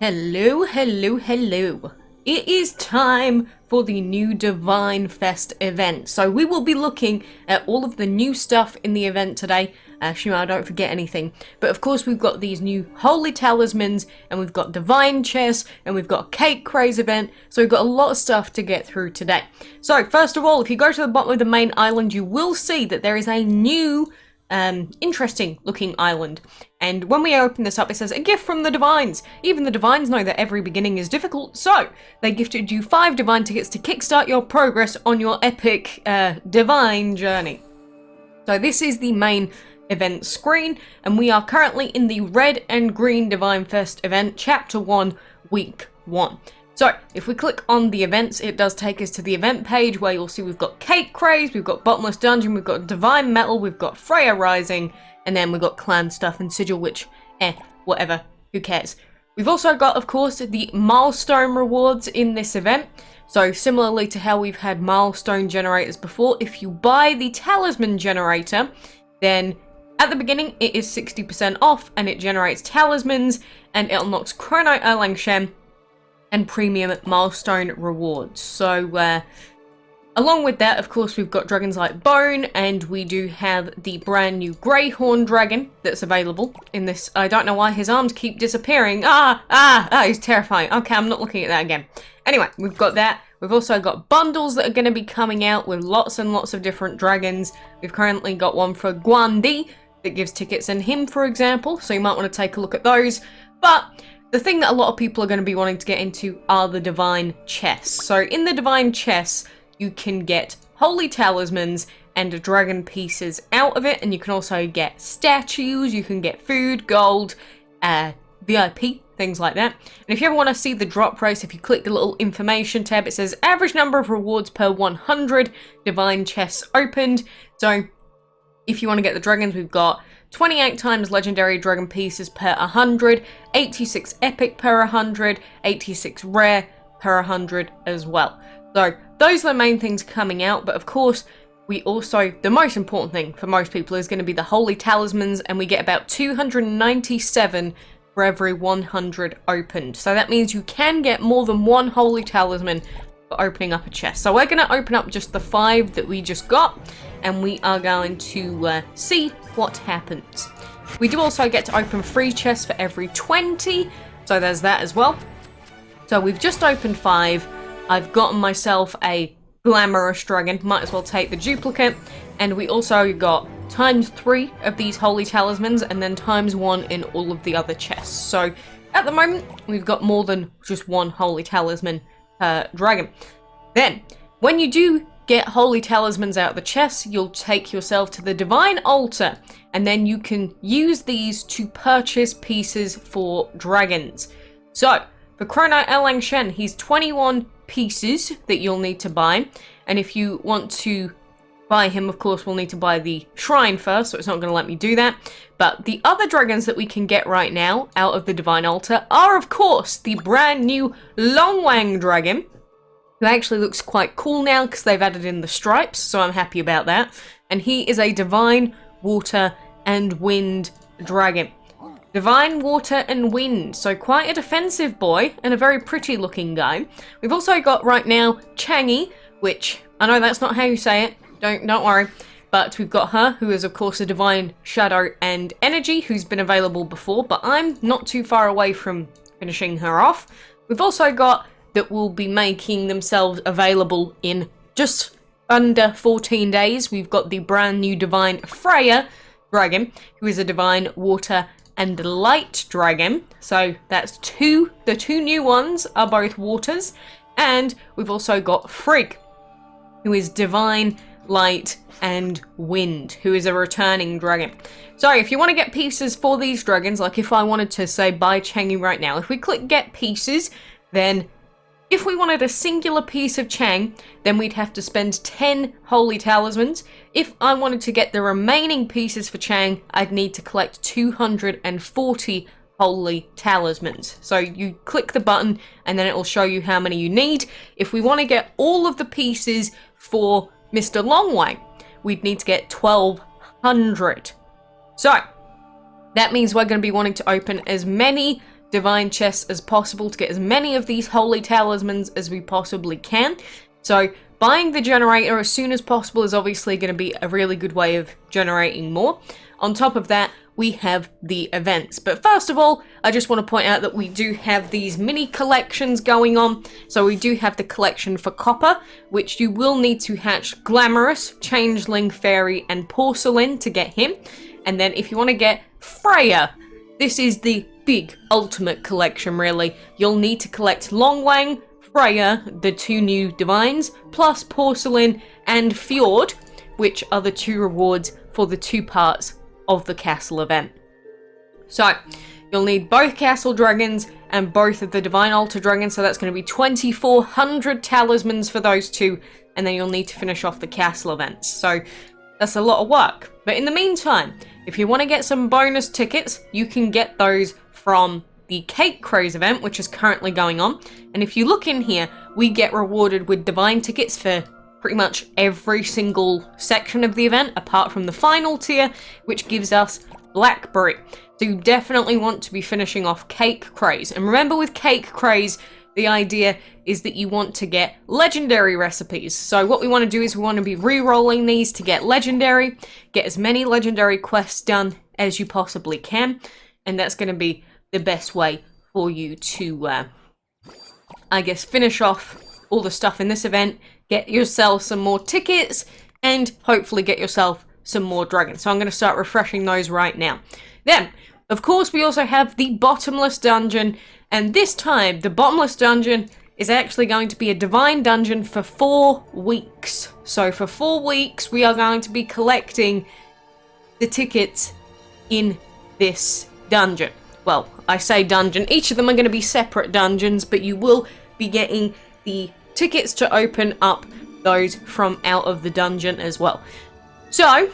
Hello, hello, hello. It is time for the new Divine Fest event. So we will be looking at all of the new stuff in the event today. Shima, don't forget anything. But of course we've got these new Holy Talismans, and we've got Divine Chess, and we've got Cake Craze event. So we've got a lot of stuff to get through today. So first of all, if you go to the bottom of the main island, you will see that there is a new interesting looking island. And when we open this up, it says, a gift from the Divines. Even the Divines know that every beginning is difficult, so they gifted you 5 Divine tickets to kickstart your progress on your epic Divine journey. So this is the main event screen, and we are currently in the Red and Green Divine Fest event, Chapter 1, Week 1. So, if we click on the events, it does take us to the event page where you'll see we've got Cake Craze, we've got Bottomless Dungeon, we've got Divine Metal, we've got FREYJA Rising, and then we've got Clan Stuff and Sigil, which, whatever, who cares. We've also got, of course, the milestone rewards in this event. So, similarly to how we've had milestone generators before, if you buy the talisman generator, then at the beginning it is 60% off, and it generates talismans, and it unlocks Chrono Erlang Shem, and premium milestone rewards. So along with that, of course, we've got dragons like Bone, and we do have the brand new Greyhorn dragon that's available in this. I don't know why his arms keep disappearing. He's terrifying. Okay, I'm not looking at that again. Anyway, we've got that. We've also got bundles that are going to be coming out with lots and lots of different dragons. We've currently got one for Guandi that gives tickets in him, for example, so you might want to take a look at those. But the thing that a lot of people are going to be wanting to get into are the Divine Chests. So in the Divine Chests, you can get Holy Talismans and dragon pieces out of it, and you can also get statues, you can get food, gold, VIP, things like that. And if you ever want to see the drop price, if you click the little information tab, it says average number of rewards per 100 Divine Chests opened. So if you want to get the dragons, we've got 28 times legendary dragon pieces per 100, 86 epic per 100, 86 rare per 100 as well. So those are the main things coming out, but of course we also, the most important thing for most people is going to be the Holy Talismans, and we get about 297 for every 100 opened. So that means you can get more than one Holy Talisman for opening up a chest. So we're going to open up just the 5 that we just got, and we are going to see what happens. We do also get to open free chests for every 20, so there's that as well. So we've just opened 5. I've gotten myself a glamorous dragon, might as well take the duplicate, and we also got times 3 of these Holy Talismans, and then times 1 in all of the other chests. So at the moment, we've got more than just one Holy Talisman per dragon. Then, when you do get Holy Talismans out of the chest, you'll take yourself to the Divine Altar, and then you can use these to purchase pieces for dragons. So, for Chrono Erlang Shen, he's 21 pieces that you'll need to buy, and if you want to buy him, of course, we'll need to buy the shrine first, so it's not going to let me do that. But the other dragons that we can get right now out of the Divine Altar are, of course, the brand new Longwang dragon, who actually looks quite cool now because they've added in the stripes, so I'm happy about that. And he is a Divine Water and Wind dragon. Divine Water and Wind, so quite a defensive boy and a very pretty looking guy. We've also got right now Changi, which I know that's not how you say it, don't worry. But we've got her, who is of course a Divine Shadow and Energy, who's been available before, but I'm not too far away from finishing her off. We've also got that will be making themselves available in just under 14 days. We've got the brand new Divine Freyja dragon, who is a Divine Water and Light dragon. So that's the two new ones are both waters. And we've also got Frigg, who is Divine Light and Wind, who is a returning dragon. So if you want to get pieces for these dragons, like if I wanted to say buy Changi right now, if we click get pieces, then if we wanted a singular piece of Chang, then we'd have to spend 10 Holy Talismans. If I wanted to get the remaining pieces for Chang, I'd need to collect 240 Holy Talismans. So you click the button and then it will show you how many you need. If we want to get all of the pieces for Mr. Longwang, we'd need to get 1200. So that means we're going to be wanting to open as many divine chests as possible to get as many of these holy talismans as we possibly can. So buying the generator as soon as possible is obviously going to be a really good way of generating more. On top of that, we have the events. But first of all, I just want to point out that we do have these mini collections going on. So we do have the collection for copper, which you will need to hatch Glamorous, Changeling, Fairy, and Porcelain to get him. And then if you want to get FREYJA, this is the big ultimate collection really. You'll need to collect Longwang, FREYJA, the 2 new divines, plus Porcelain and Fjord, which are the 2 rewards for the 2 parts of the castle event. So you'll need both castle dragons and both of the divine altar dragons, so that's going to be 2,400 talismans for those 2, and then you'll need to finish off the castle events. So that's a lot of work. But in the meantime, if you want to get some bonus tickets, you can get those from the Cake Craze event, which is currently going on. And if you look in here, we get rewarded with divine tickets for pretty much every single section of the event, apart from the final tier, which gives us Blackberry. So you definitely want to be finishing off Cake Craze. And remember, with Cake Craze, the idea is that you want to get legendary recipes. So what we want to do is we want to be re-rolling these to get legendary, get as many legendary quests done as you possibly can, and that's going to be the best way for you to, I guess, finish off all the stuff in this event, get yourself some more tickets, and hopefully get yourself some more dragons. So I'm going to start refreshing those right now. Then, of course, we also have the bottomless dungeon, and this time the bottomless dungeon is actually going to be a divine dungeon for 4 weeks. So for 4 weeks, we are going to be collecting the tickets in this dungeon. Well, I say dungeon. Each of them are going to be separate dungeons, but you will be getting the tickets to open up those from out of the dungeon as well. So,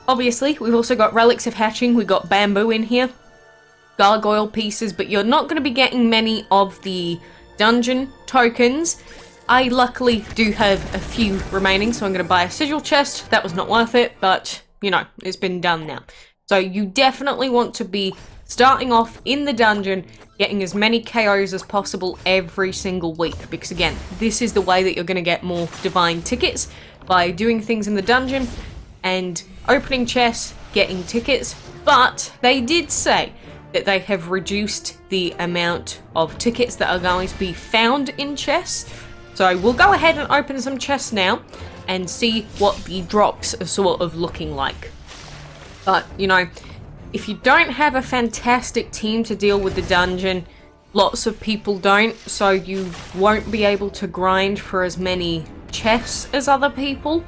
obviously, we've also got relics of hatching. We've got bamboo in here, gargoyle pieces, but you're not going to be getting many of the dungeon tokens. I luckily do have a few remaining, so I'm going to buy a sigil chest. That was not worth it, but, you know, it's been done now. So you definitely want to be starting off in the dungeon, getting as many KOs as possible every single week, because again, this is the way that you're going to get more divine tickets, by doing things in the dungeon and opening chests, getting tickets. But they did say that they have reduced the amount of tickets that are going to be found in chests. So we'll go ahead and open some chests now and see what the drops are sort of looking like. But, you know, if you don't have a fantastic team to deal with the dungeon, lots of people don't, so you won't be able to grind for as many chests as other people.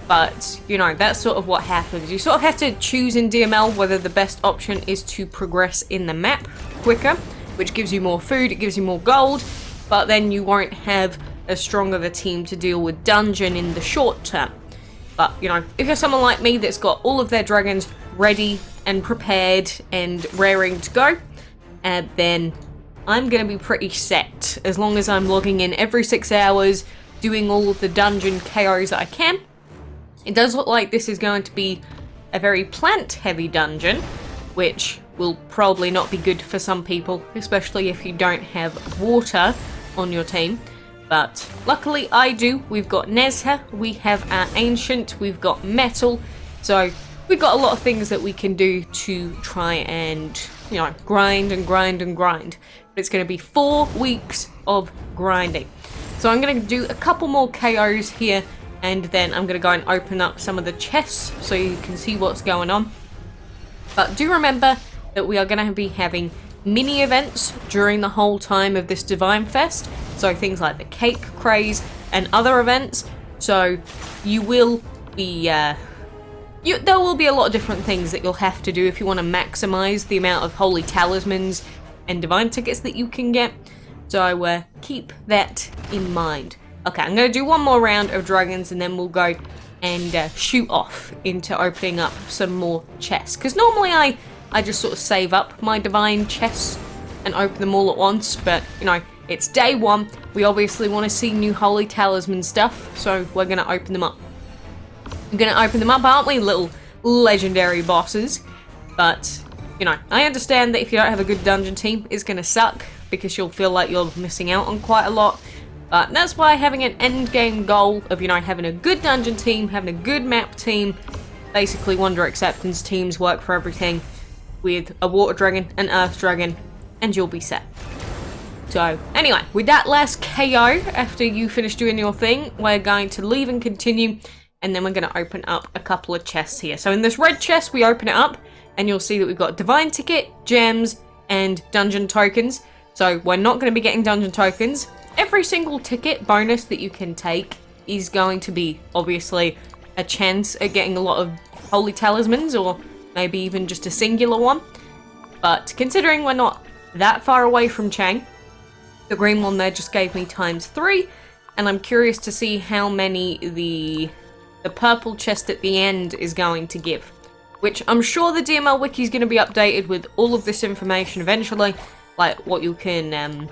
But, you know, that's sort of what happens. You sort of have to choose in DML whether the best option is to progress in the map quicker, which gives you more food, it gives you more gold, but then you won't have as strong of a team to deal with dungeon in the short term. But, you know, if you're someone like me that's got all of their dragons ready and prepared and raring to go, then I'm going to be pretty set. As long as I'm logging in every 6 hours, doing all of the dungeon KOs that I can. It does look like this is going to be a very plant-heavy dungeon, which will probably not be good for some people, especially if you don't have water on your team. But luckily I do. We've got Nezha, we have our Ancient, we've got Metal, so we've got a lot of things that we can do to try and, you know, grind and grind and grind. But it's going to be 4 weeks of grinding. So I'm going to do a couple more KOs here, and then I'm going to go and open up some of the chests so you can see what's going on. But do remember that we are going to be having mini events during the whole time of this Divine Fest. So things like the Cake Craze and other events. So you will be, there will be a lot of different things that you'll have to do if you want to maximize the amount of Holy Talismans and Divine tickets that you can get. So keep that in mind. Okay, I'm going to do one more round of dragons and then we'll go and shoot off into opening up some more chests. Because normally I just sort of save up my divine chests and open them all at once. But, you know, it's day one. We obviously want to see new Holy Talisman stuff. So we're going to open them up. We're going to open them up, aren't we, little legendary bosses? But you know, I understand that if you don't have a good dungeon team, it's going to suck because you'll feel like you're missing out on quite a lot. But that's why having an end game goal of, you know, having a good dungeon team, having a good map team, basically Wonder Acceptance teams work for everything with a Water Dragon, an Earth Dragon, and you'll be set. So, anyway, with that last KO, after you finish doing your thing, we're going to leave and continue, and then we're going to open up a couple of chests here. So in this red chest, we open it up, and you'll see that we've got Divine Ticket, Gems, and Dungeon Tokens. So we're not going to be getting Dungeon Tokens. Every single ticket bonus that you can take is going to be, obviously, a chance at getting a lot of Holy Talismans, or maybe even just a singular one. But considering we're not that far away from Chang, the green one there just gave me ×3, and I'm curious to see how many the purple chest at the end is going to give. Which I'm sure the DML wiki is going to be updated with all of this information eventually, like what you can,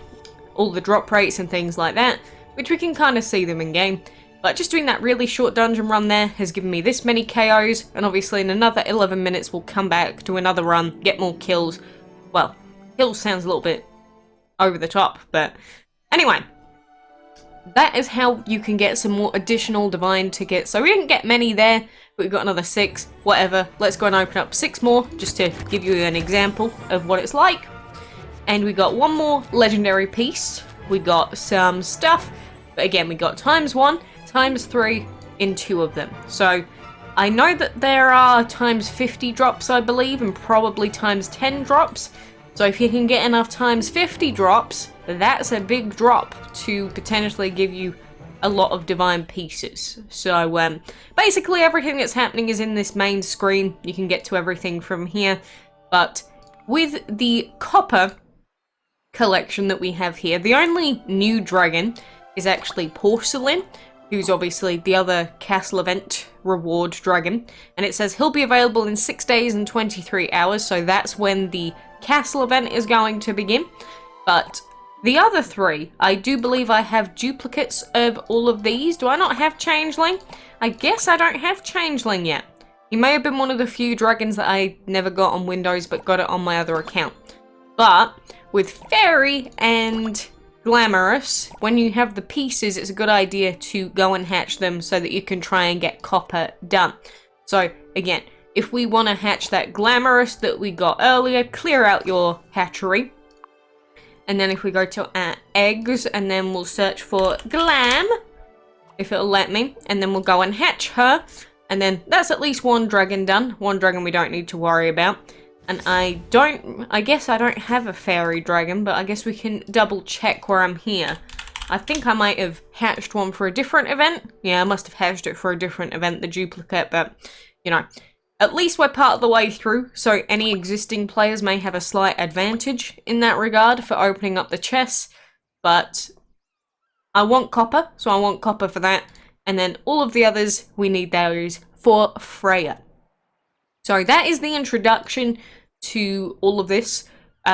all the drop rates and things like that, which we can kind of see them in game. But just doing that really short dungeon run there has given me this many KOs, and obviously in another 11 minutes we'll come back to another run, get more kills. Well, kills sounds a little bit over the top, but anyway. That is how you can get some more additional Divine Tickets. So we didn't get many there, but we've got another 6, whatever. Let's go and open up 6 more, just to give you an example of what it's like. And we got 1 more Legendary piece. We got some stuff, but again, we got ×1, ×3 in 2 of them. So I know that there are ×50 drops, I believe, and probably ×10 drops. So if you can get enough ×50 drops, that's a big drop to potentially give you a lot of divine pieces. So basically everything that's happening is in this main screen. You can get to everything from here. But with the copper collection that we have here, the only new dragon is actually Porcelain, who's obviously the other castle event reward dragon. And it says he'll be available in 6 days and 23 hours. So that's when the castle event is going to begin. But the other 3, I do believe I have duplicates of all of these. Do I not have Changeling? I guess I don't have Changeling yet. He may have been one of the few dragons that I never got on Windows, but got it on my other account. But with Fairy and Glamorous, when you have the pieces, it's a good idea to go and hatch them so that you can try and get copper done. So again, if we want to hatch that Glamorous that we got earlier, clear out your hatchery. And then if we go to eggs, and then we'll search for Glam, if it'll let me, and then we'll go and hatch her. And then that's at least 1 dragon done. 1 dragon we don't need to worry about. And I guess I don't have a fairy dragon, but I guess we can double check where I'm here. I think I might have hatched one for a different event. Yeah, I must have hatched it for a different event, the duplicate, but, you know. At least we're part of the way through, so any existing players may have a slight advantage in that regard for opening up the chests, but I want copper, so I want copper for that, and then all of the others, we need those for FREYJA. So that is the introduction to all of this.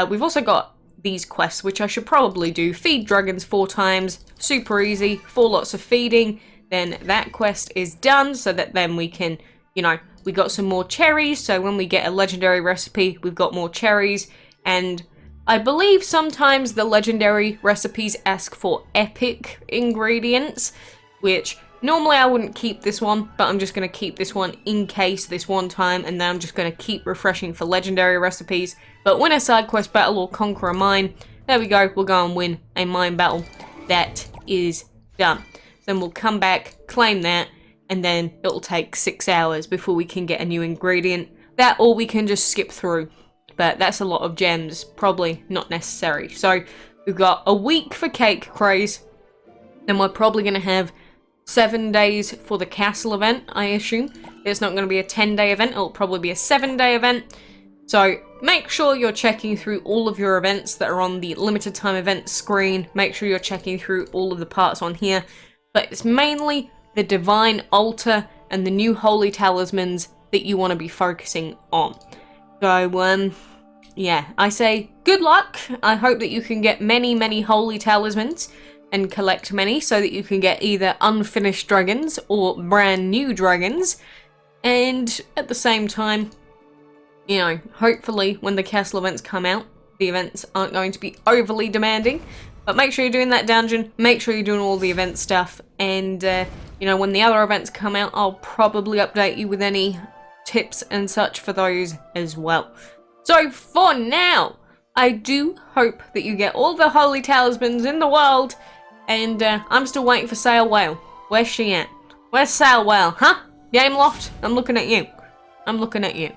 We've also got these quests, which I should probably do. Feed dragons 4 times, super easy, 4 lots of feeding, then that quest is done, so that then we can, you know, we got some more cherries, so when we get a legendary recipe, we've got more cherries. And I believe sometimes the legendary recipes ask for epic ingredients, which normally I wouldn't keep this one, but I'm just going to keep this one in case this one time, and then I'm just going to keep refreshing for legendary recipes. But win a side quest battle or conquer a mine. There we go, we'll go and win a mine battle. That is done. Then we'll come back, claim that, and then it'll take 6 hours before we can get a new ingredient. That, or we can just skip through. But that's a lot of gems, probably not necessary. So we've got a week for Cake Craze. Then we're probably going to have 7 days for the castle event, I assume. It's not going to be a 10-day event, it'll probably be a 7-day event. So make sure you're checking through all of your events that are on the limited time event screen. Make sure you're checking through all of the parts on here. But it's mainly the Divine Altar and the new Holy Talismans that you want to be focusing on. So, yeah, I say good luck. I hope that you can get many, many Holy Talismans and collect many so that you can get either unfinished dragons or brand new dragons. And at the same time, you know, hopefully when the castle events come out, the events aren't going to be overly demanding. But make sure you're doing that dungeon, make sure you're doing all the event stuff, and, you know, when the other events come out, I'll probably update you with any tips and such for those as well. So for now, I do hope that you get all the Holy Talismans in the world, and I'm still waiting for Sail Whale. Where's she at? Where's Sail Whale, huh? Game Loft? I'm looking at you. I'm looking at you.